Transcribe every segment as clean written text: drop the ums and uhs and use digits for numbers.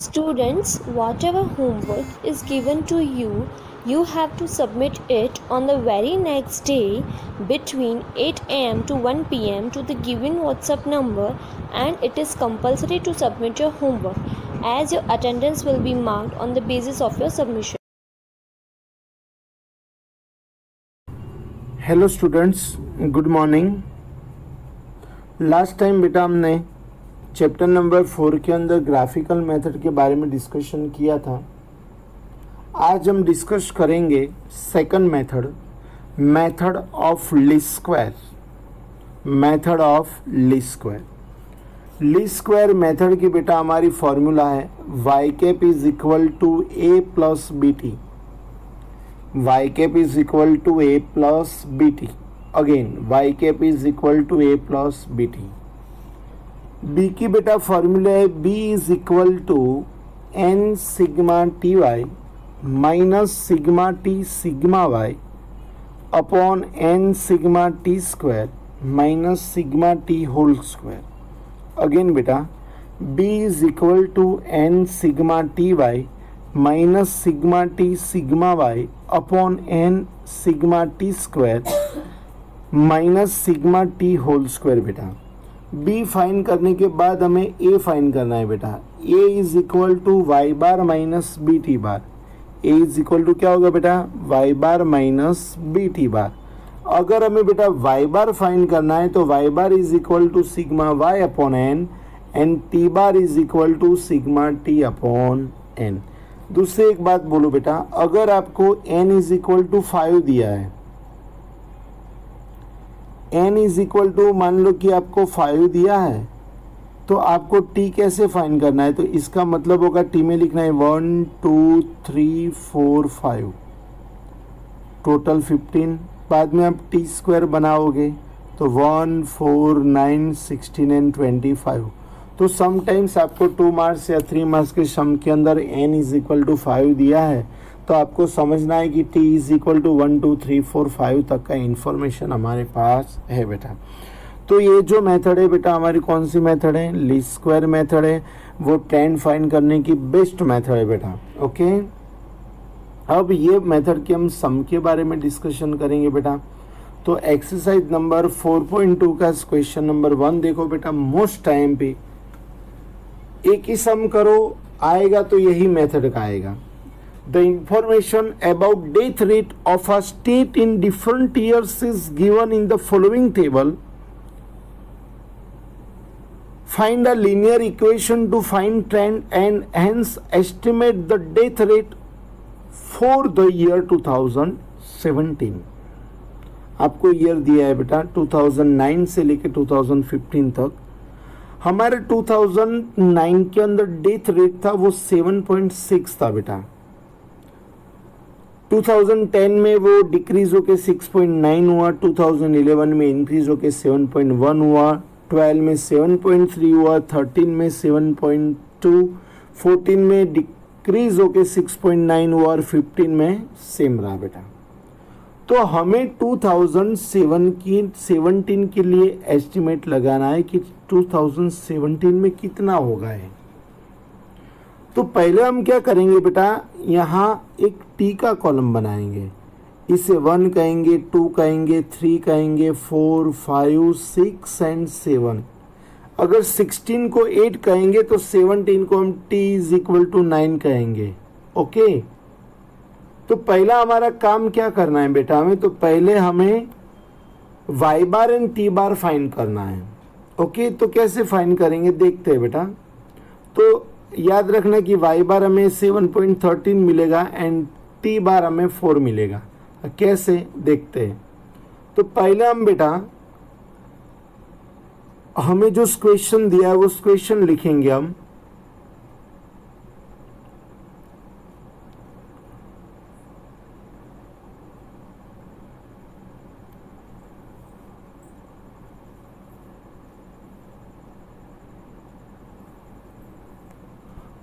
Students, whatever homework is given to you, you have to submit it on the very next day between 8 am to 1 pm to the given WhatsApp number, and it is compulsory to submit your homework as your attendance will be marked on the basis of your submission. Hello students, good morning. Last time बेटा हमने chapter number 4 के अंदर graphical method के बारे में discussion किया था। आज हम डिस्कस करेंगे second method, method of least square. Method of least square, least square method की बेटा हमारी फॉर्मूला है y cap is equal to a plus B T. y cap is equal to a plus bt. Again y cap is equal to a plus bt. b की बेटा formula है b is equal to n sigma ty minus sigma t sigma y upon n sigma t square minus sigma t whole square. Again बेटा b is equal to n sigma ty minus sigma T sigma Y upon N sigma T square minus sigma T whole square. बेटा b find करने के बाद हमें a find करना है। बेटा a is equal to Y bar minus B T bar. a is equal to क्या होगा बेटा, Y bar minus B T bar. अगर हमें बेटा वाई बार फाइंड करना है तो Y bar is equal to sigma Y upon N and T bar is equal to sigma T upon N. दूसरी एक बात बोलो बेटा, अगर आपको n इज इक्वल टू 5 दिया है, n इज इक्वल टू मान लो कि आपको 5 दिया है, तो आपको t कैसे फाइंड करना है? तो इसका मतलब होगा t में लिखना है 1 2 3 4 5 टोटल 15। बाद में आप t स्क्वायर बनाओगे तो 1 4 9 16 एंड 25। तो समटाइम्स आपको 2 मार्क्स या 3 मार्क्स के सम के अंदर n इज इक्वल टू 5 दिया है, तो आपको समझना है कि t इज इक्वल टू 1 2 3 4 5 तक का इंफॉर्मेशन हमारे पास है बेटा। तो ये जो मेथड है बेटा हमारी कौन सी मेथड है? लीस्ट स्क्वायर मेथड है। वो ट्रेंड फाइंड करने की बेस्ट मेथड है बेटा। ओके, अब ये मेथड के हम सम के बारे में डिस्कशन करेंगे बेटा। तो एक्सरसाइज नंबर 4.2 का क्वेश्चन नंबर 1 देखो बेटा। मोस्ट टाइम पे एक ही सम करो आएगा तो यही मेथड का आएगा। The information about death rate of a state in different years is given in the following table. Find a linear equation two find trend and hence estimate the death rate for the year 2017। आपको year दिया है बेटा 2009 से लेकर 2015 तक। हमारे 2009 के अंदर डेथ रेट था वो 7.6 था बेटा। 2010 में वो डिक्रीज होके 6.9 हुआ, 2011 में इंक्रीज होके 7.1 हुआ, 12 में 7.3 हुआ, 13 में 7.2, 14 में डिक्रीज होके 6.9 हुआ और 15 में सेम रहा बेटा। तो हमें 2017 के लिए एस्टिमेट लगाना है कि 2017 में कितना होगा है। तो पहले हम क्या करेंगे बेटा, यहाँ एक टी का कॉलम बनाएंगे। इसे 1 कहेंगे, 2 कहेंगे, 3 कहेंगे, 4 5 6 एंड 7। अगर 16 को 8 कहेंगे तो 17 को हम t इज इक्वल टू 9 कहेंगे। ओके, तो पहला हमारा काम क्या करना है बेटा, हमें तो पहले हमें y bar and t bar find करना है। ओके, तो कैसे फाइंड करेंगे देखते हैं बेटा। तो याद रखना कि y बार हमें 7.13 मिलेगा एंड t बार हमें 4 मिलेगा। कैसे देखते हैं। तो पहले हम बेटा हमें जो क्वेश्चन दिया है वो क्वेश्चन लिखेंगे हम।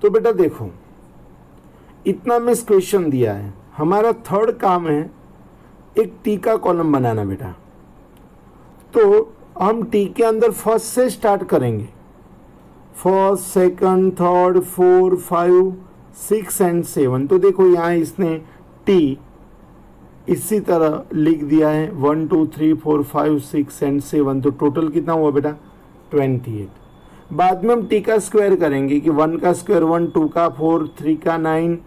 तो बेटा देखो, इतना में क्वेश्चन दिया है। हमारा थर्ड काम है एक टी का कॉलम बनाना बेटा। तो हम टी के अंदर फर्स्ट से स्टार्ट करेंगे। First, second, third, 4, 5, 6 and 7। तो देखो यहाँ इसने टी इसी तरह लिख दिया है 1 2 3 4 5 6 एंड 7। तो टोटल कितना हुआ बेटा 28। बाद में हम टी का स्क्वायर करेंगे कि 1 का स्क्वायर 1, 2 का 4, 3 का 9,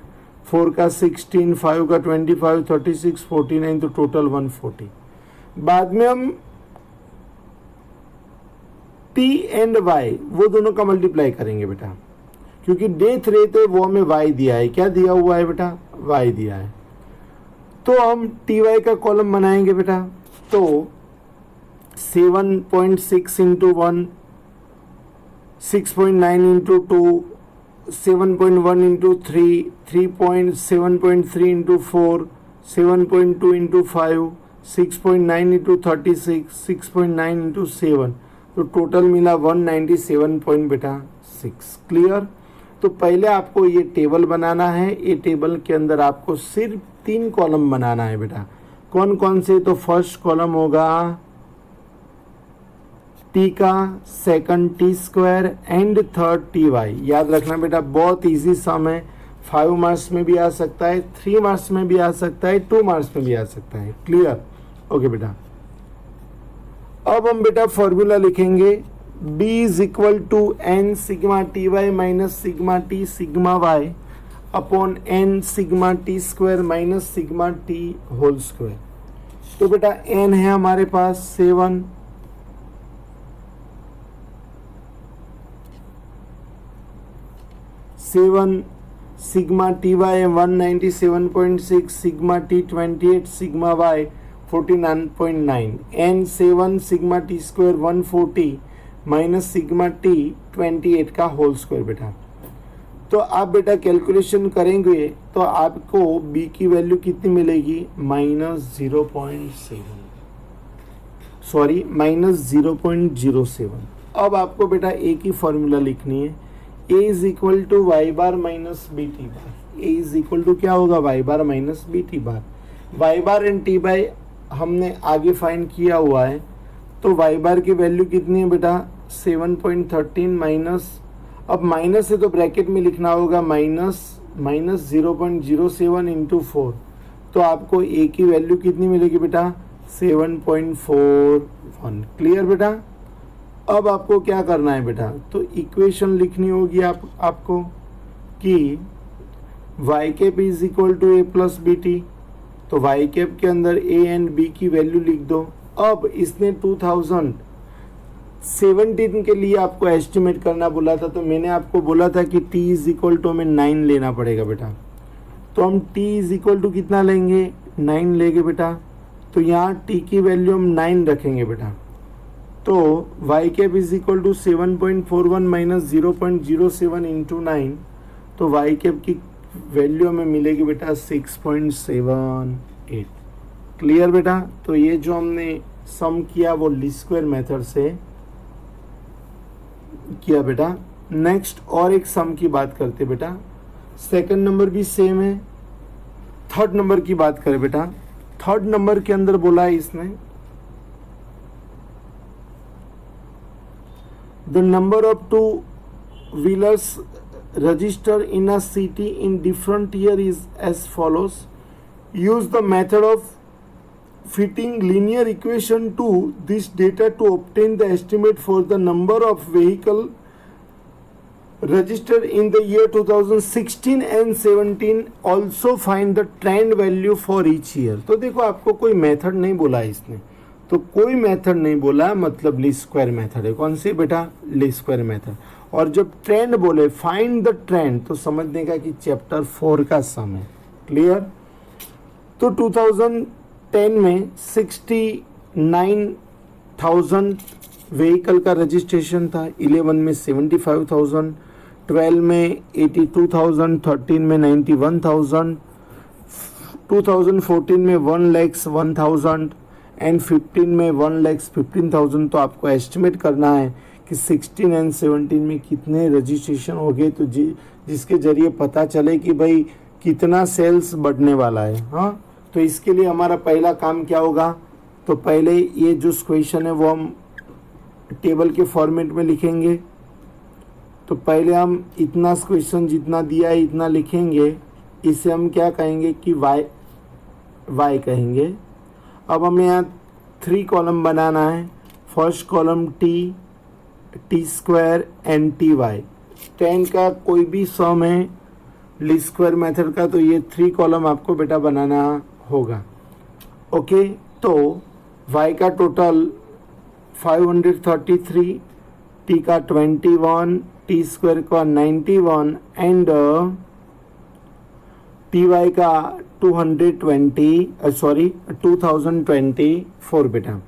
4 का 16, 5 का 25, 36, 49, तो टोटल 140। बाद में हम टी एंड वाई वो दोनों का मल्टीप्लाई करेंगे बेटा, क्योंकि डेथ रेट है वो हमें वाई दिया है। क्या दिया हुआ है बेटा वाई दिया है। तो हम टी वाई का कॉलम बनाएंगे बेटा। तो 7.6 into 1, 6.9 into 2, 7.1 into 3, 7.3 into 4, 7.2 into 5, 6.9 into 36, 6.9 into 7। तो टोटल मिला 197.6। क्लियर। तो पहले आपको ये टेबल बनाना है। ये टेबल के अंदर आपको सिर्फ 3 कॉलम बनाना है बेटा। कौन कौन से? तो फर्स्ट कॉलम होगा टी का, second T square and third T Y. याद रखना बेटा बहुत इजी सम है। 5 मार्क्स में भी आ सकता है, 3 मार्क्स में भी आ सकता है, 2 मार्क्स में भी आ सकता है। क्लियर। ओके बेटा। अब हम बेटा फॉर्मूला लिखेंगे B is equal to N sigma T Y minus sigma T sigma Y upon N sigma T square minus sigma T whole square. तो बेटा n है हमारे पास 7, sigma T Y 197.6, sigma T 28, sigma Y 49.9, N 7 sigma T square 140 minus sigma T 28 का whole square बेटा। तो आप बेटा कैलकुलेशन करेंगे तो आपको b की वैल्यू कितनी मिलेगी -0.07। अब आपको बेटा a की फॉर्मूला लिखनी है। a is equal to Y bar minus B T bar. a is equal to क्या होगा Y bar minus B T बार। वाई बार एंड टी बाई हमने आगे फाइंड किया हुआ है। तो वाई बार की वैल्यू कितनी है बेटा 7.13 माइनस, अब माइनस है तो ब्रैकेट में लिखना होगा माइनस 0.07 इंटू 4। तो आपको ए की वैल्यू कितनी मिलेगी बेटा 7.41। क्लियर बेटा। अब आपको क्या करना है बेटा, तो इक्वेशन लिखनी होगी आपको कि Y cap is equal to A plus B T. तो वाई कैप के अंदर ए एंड बी की वैल्यू लिख दो। अब इसने 2017 के लिए आपको एस्टिमेट करना बोला था, तो मैंने आपको बोला था कि t इज इक्वल टू हमें 9 लेना पड़ेगा बेटा। तो हम t इज इक्वल टू कितना लेंगे 9 लेंगे बेटा। तो यहाँ t की वैल्यू हम 9 रखेंगे बेटा। तो Y cap is equal to 7.41 minus 0.07 into 9। तो वाई कैप की वैल्यू हमें मिलेगी बेटा 6.78। क्लियर बेटा। तो ये जो हमने सम किया वो लीस्ट स्क्वायर मेथड से किया बेटा। नेक्स्ट और एक सम की बात करते बेटा। सेकंड नंबर भी सेम है। थर्ड नंबर की बात करें बेटा। थर्ड नंबर के अंदर बोला है इसने the number of two wheelers register in a city in different year is as follows. Use the method of fitting linear equation to this data to obtain the estimate for the number of vehicle registered in the year 2016 and 17. Also find the trend value for each year. तो देखो आपको कोई method नहीं बोला इसने, तो कोई method नहीं बोला मतलब लीस्ट स्क्वायर मेथड है। कौन सी बेटा लीस्ट स्क्वायर मेथड। और जब ट्रेंड बोले फाइंड द ट्रेंड तो समझने का कि चैप्टर 4 का सम है। क्लियर। तो 2010 में 69,000 व्हीकल का रजिस्ट्रेशन था, 11 में 75,000, 12 में 82,000, 13 में 91,000, 2014 में 1,01,000 एंड 15 में 1,15,000। तो आपको एस्टिमेट करना है कि 16 एंड 17 में कितने रजिस्ट्रेशन हो गए, तो जिसके जरिए पता चले कि भाई कितना सेल्स बढ़ने वाला है। हाँ, तो इसके लिए हमारा पहला काम क्या होगा, तो पहले ये जो क्वेश्चन है वो हम टेबल के फॉर्मेट में लिखेंगे। तो पहले हम इतना क्वेश्चन जितना दिया है इतना लिखेंगे, इसे हम क्या कहेंगे कि y कहेंगे। अब हमें यहाँ 3 कॉलम बनाना है। First column t square and T Y, 10 का कोई भी सम है लीस्ट स्क्वायर मेथड का, तो ये 3 कॉलम आपको बेटा बनाना होगा। ओके, तो y का टोटल 533, t का 21, टी स्क्वायर का 91 एंड टी वाई का 2024 बेटा।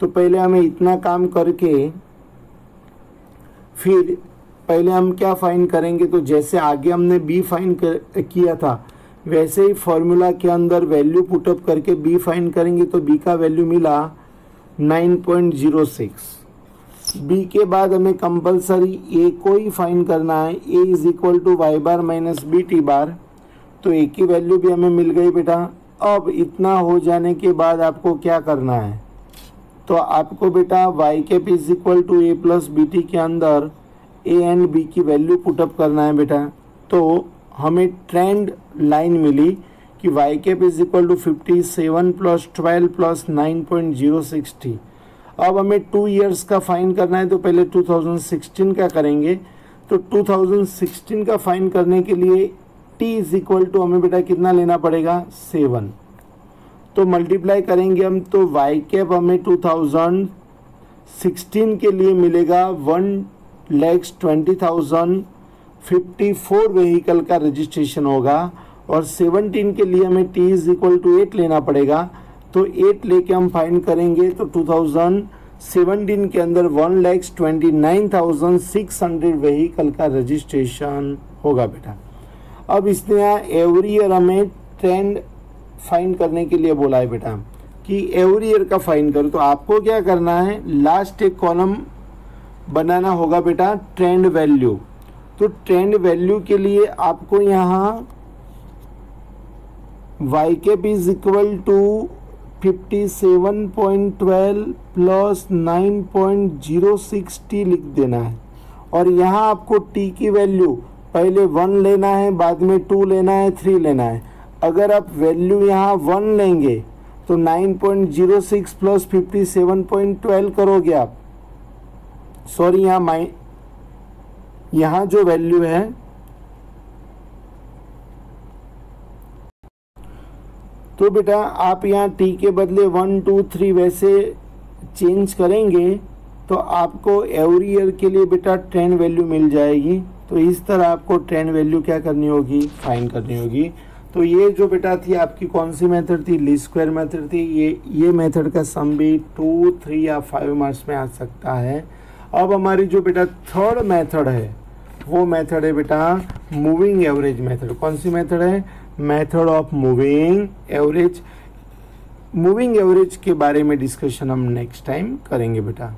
तो पहले हमें इतना काम करके फिर पहले हम क्या फाइंड करेंगे, तो जैसे आगे हमने b फाइंड किया था वैसे ही फॉर्मूला के अंदर वैल्यू पुटअप करके b फाइंड करेंगे। तो b का वैल्यू मिला 9.06। b के बाद हमें कंपलसरी a को ही फाइंड करना है। a is equal to Y bar minus B T bar, तो a की वैल्यू भी हमें मिल गई बेटा। अब इतना हो जाने के बाद आपको क्या करना है, तो आपको बेटा Y cap is equal to A plus B T के अंदर ए एंड बी की वैल्यू पुटअप करना है बेटा। तो हमें ट्रेंड लाइन मिली कि Y cap is equal to 57 plus 12 plus 9.06 T. अब हमें 2 ईयर्स का फाइंड करना है, तो पहले 2016 का करेंगे। तो 2016 का फाइंड करने के लिए t इज इक्वल टू हमें बेटा कितना लेना पड़ेगा 7, तो मल्टीप्लाई करेंगे हम, तो वाई कैप हमें 2016 के लिए मिलेगा 1,20,054 व्हीकल का रजिस्ट्रेशन होगा। और 17 के लिए हमें t इज इक्वल टू 8 लेना पड़ेगा, तो 8 लेके हम फाइंड करेंगे। तो 2017 के अंदर 1,29,600 व्हीकल का रजिस्ट्रेशन होगा बेटा। अब इसने यहाँ एवरी ईयर हमें ट्रेंड फाइंड करने के लिए बोला है बेटा कि एवरी ईयर का फाइंड करो। तो आपको क्या करना है, लास्ट एक कॉलम बनाना होगा बेटा ट्रेंड वैल्यू। तो ट्रेंड वैल्यू के लिए आपको यहाँ Y cap is equal to 57.12 plus 9.06 T लिख देना है। और यहाँ आपको टी की वैल्यू पहले 1 लेना है, बाद में 2 लेना है, 3 लेना है। अगर आप वैल्यू यहाँ 1 लेंगे तो 9.06 प्लस 57.12 करोगे आप, सॉरी यहाँ जो वैल्यू है तो बेटा आप यहाँ t के बदले 1, 2, 3 वैसे चेंज करेंगे तो आपको एवरी ईयर के लिए बेटा ट्रेंड वैल्यू मिल जाएगी। तो इस तरह आपको ट्रेंड वैल्यू क्या करनी होगी, फाइंड करनी होगी। तो ये जो बेटा थी आपकी कौन सी मेथड थी, लीस्ट स्क्वायर मेथड थी। ये मेथड का सम भी 2, 3 या 5 मार्क्स में आ सकता है। अब हमारी जो बेटा थर्ड मेथड है वो मेथड है बेटा मूविंग एवरेज मेथड। कौन सी मेथड है, method of moving average. Moving average के बारे में डिस्कशन हम नेक्स्ट टाइम करेंगे बेटा।